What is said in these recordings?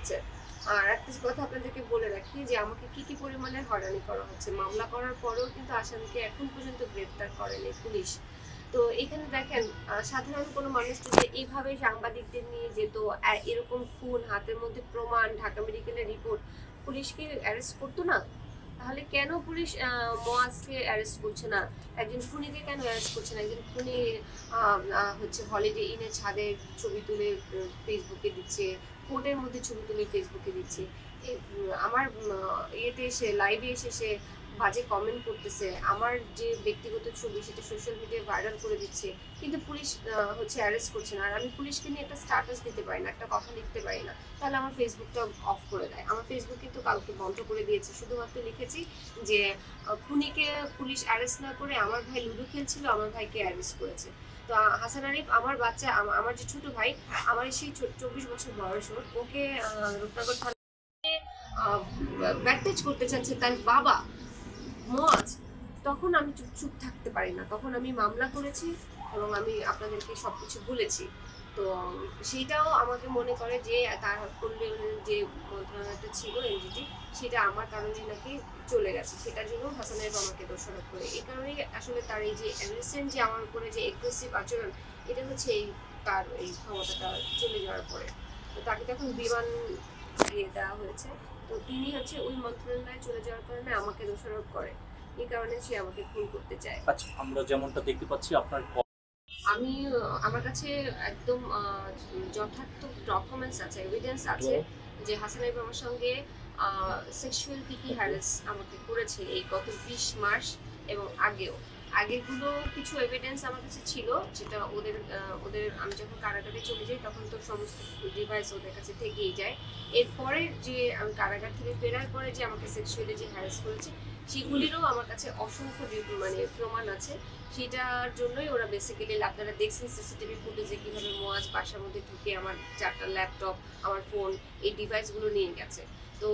হচ্ছে। আর একটা কথা আপনাদেরকে বলে রাখি যে আমাকে কি পরিমাণে হয়রানি করা হচ্ছে। মামলা করার পরেও কিন্তু আসামিকে এখন পর্যন্ত গ্রেফতার করেনি পুলিশ। তো এখানে দেখেন সাধারণ কোনো মানুষ যদি এইভাবে সাংবাদিকদের নিয়ে যেত, এরকম ফোন হাতের মধ্যে প্রমাণ, ঢাকা মেডিকেলের রিপোর্ট, পুলিশ কি অ্যারেস্ট করতো না? তাহলে কেন পুলিশ মোয়াজকে অ্যারেস্ট করছে না? একজন খুনিকে কেন অ্যারেস্ট করছে না? একজন খুনি হচ্ছে হলিডে ইনের ছাদের ছবি তুলে ফেসবুকে দিচ্ছে, কোর্টের মধ্যে ছবি তুলে ফেসবুকে দিচ্ছে। আমার ইয়েতে এসে লাইভে এসে সে বাজে কমেন্ট করতেছে, আমার যে ব্যক্তিগত ছবি সেটা সোশ্যাল মিডিয়ায় ভাইরাল করে দিচ্ছে, কিন্তু পুলিশ হচ্ছে অ্যারেস্ট করছে না। আর আমি পুলিশকে নিয়ে একটা স্ট্যাটাস দিতে পারি না, একটা কথা লিখতে পারি না, তাহলে আমার ফেসবুকটা অফ করে দেয়। আমার ফেসবুক কিন্তু কালকে বন্ধ করে দিয়েছে, শুধুমাত্র লিখেছি যে খুনিকে পুলিশ অ্যারেস্ট না করে আমার ভাই লুডো খেলছিল, আমার ভাইকে অ্যারেস্ট করেছে। তো হাসান আরিফ আমার বাচ্চা, আমার যে ছোট ভাই, আমার সেই 24 বছর বয়স, ওকে রূপনগর থানায় ব্যাকটেজ করতে চাচ্ছে তার বাবা মোয়াজ। তখন আমি চুপ থাকতে পারি না, তখন আমি মামলা করেছি এবং আমি আপনাদেরকে সবকিছু বলেছি। তো সেইটাও আমাকে মনে করে যে তার যে মন্ত্রণালয়টা ছিল এনজিটি, সেটা আমার কারণে নাকি চলে গেছে, সেটার জন্য হাসান আরিফ আমাকে দোষারোপ করে। এই কারণেই আসলে তার এই যে রিসেন্ট যে আমার উপরে যে এগ্রেসিভ আচরণ, এটা হচ্ছে এই তার এই ক্ষমতাটা চলে যাওয়ার পরে। তো তাকে তখন বিমান দিয়ে দেওয়া হয়েছে। তো তিনি হচ্ছে ওই মন্ত্রণালয়ে চলে যাওয়ার কারণে আমাকে দোষারোপ করে, এই কারণে সে আমাকে খুন করতে চায়। আচ্ছা, আমরা যেমনটা দেখতে পাচ্ছি আপনার আমি আমার কাছে একদম যথার্থ ডকুমেন্টস আছে, এভিডেন্স আছে যে হাসান আরিফ আমার সঙ্গে সেক্সুয়াল কি হ্যারাস আমাকে করেছে এই গত 20 মার্চ এবং আগেগুলো কিছু এভিডেন্স আমার কাছে ছিল, যেটা ওদের আমি যখন কারাগারে চলে যাই তখন তো সমস্ত ডিভাইস ওদের কাছে থেকেই যায়। এরপরে যে আমি কারাগার থেকে ফেরার পরে যে আমাকে সেক্সুয়ালি যে হ্যারাস করেছে, সেগুলিরও আমার কাছে অসংখ্য মানে প্রমাণ আছে। সেটার জন্যই ওরা বেসিক্যালি, আপনারা দেখছেন সিসিটিভি ফুটেজে কীভাবে মোয়াজ বাসার মধ্যে ঢুকে আমার 4টা ল্যাপটপ, আমার ফোন, এই ডিভাইসগুলো নিয়ে গেছে। তো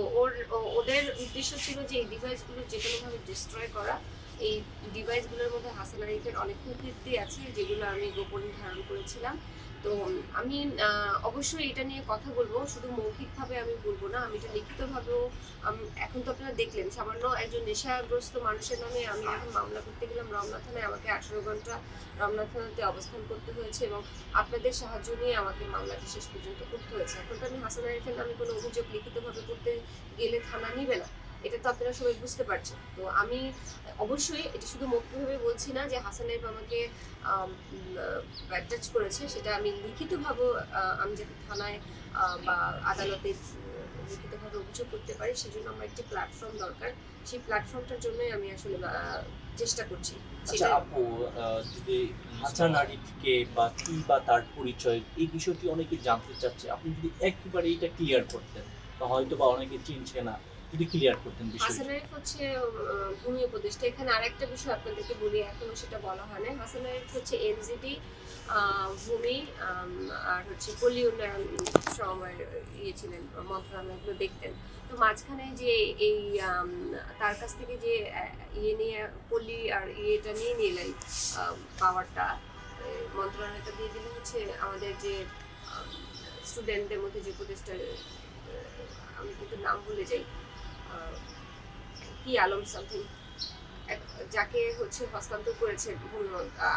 ওদের উদ্দেশ্য ছিল যে এই ডিভাইসগুলো যে কোনোভাবে ডিস্ট্রয় করা। এই ডিভাইসগুলোর মধ্যে হাসান আরিফের অনেক কুকীর্তি আছে, যেগুলো আমি গোপনে ধারণ করেছিলাম। তো আমি অবশ্যই এটা নিয়ে কথা বলবো, শুধু মৌখিকভাবে আমি বলবো না, আমি এটা লিখিতভাবেও। এখন তো আপনারা দেখলেন, সামান্য একজন নেশাগ্রস্ত মানুষের নামে আমি এখন মামলা করতে গেলাম রমনা থানায়, আমাকে 18 ঘন্টা রমনা থানাতে অবস্থান করতে হয়েছে এবং আপনাদের সাহায্য নিয়ে আমাকে মামলাটি শেষ পর্যন্ত করতে হয়েছে। এখন তো আমি হাসান আরিফের নামে কোনো অভিযোগ লিখিতভাবে করতে গেলে থানা নিবে না, এটা তো আপনারা সবাই বুঝতে পারছেন। তো আমি অবশ্যই এটা শুধু মৌখিকভাবে বলছি না যে হাসান আরিফ আমাকে ব্যাকটাচ করেছে, সেটা আমি লিখিতভাবে আমি যাতে থানায় বা আদালতে লিখিতভাবে অভিযোগ করতে পারি, সেজন্য আমার একটি প্ল্যাটফর্ম দরকার। সেই প্ল্যাটফর্মটার জন্যই আমি আসলে চেষ্টা করছি। আচ্ছা আপু, যদি হাসান আরিফকে বা কি বা তার পরিচয়, এই বিষয়টি অনেকে জানতে চাচ্ছে, আপনি যদি একেবারে এটা ক্লিয়ার করতেন বা হয়তো বা অনেকে চিনছে না, যদি ক্লিয়ার করতেন বিষয়টা। হাসান আরিফ হচ্ছে ভূমি উপদেষ্টা। এখানে আরেকটা বিষয় আপনাদেরকে বলি, এখনো সেটা বলা হয় না। হাসান আরিফ হচ্ছে এনজিটি, ভূমি আর হচ্ছে পল্লী উন্নয়ন সমবায় ছিলেন, মন্ত্রণালয়গুলো দেখতেন। তো মাঝখানে যে এই তার কাছ থেকে যে নিয়ে পল্লী আর এটা নিয়ে নিলেন পাওয়ারটা, মন্ত্রণালয়টা দিয়ে দিলে হচ্ছে আমাদের যে স্টুডেন্টদের মধ্যে যে উপদেষ্টা, আমি কিন্তু নাম ভুলে যাই, কি আলম সামথিং, যাকে হচ্ছে হস্তান্তর করেছে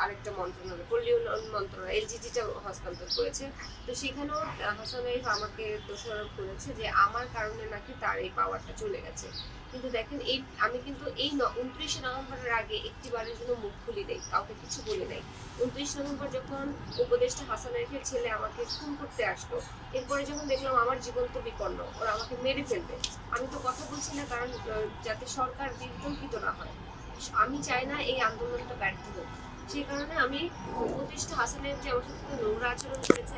আরেকটা মন্ত্রণালয়, পল্লী উন্নয়ন মন্ত্রণালয়, এলজিটিটা হস্তান্তর করেছে। তো সেখানেও হাসান আরিফ আমাকে দোষারোপ করেছে যে আমার কারণে নাকি তার এই পাওয়ারটা চলে গেছে। কিন্তু দেখেন, এই আমি কিন্তু এই 29 নভেম্বরের আগে একটি বারের জন্য মুখ খুলি নেই, কাউকে কিছু বলি নাই। 29 নভেম্বর যখন উপদেষ্টা হাসান আরিফের ছেলে আমাকে খুন করতে আসলো, এরপরে যখন দেখলাম আমার জীবন তো বিপন্ন, ওরা আমাকে মেরে ফেলবে, আমি তো কথা বলছি না, কারণ যাতে সরকার বিতর্কিত না হয়। আমি চাই না এই আন্দোলনটা ব্যর্থ হোক, সেই কারণে আমি উপদেষ্টা হাসান আরিফ যে আমার সাথে নোংরা আচরণ করেছে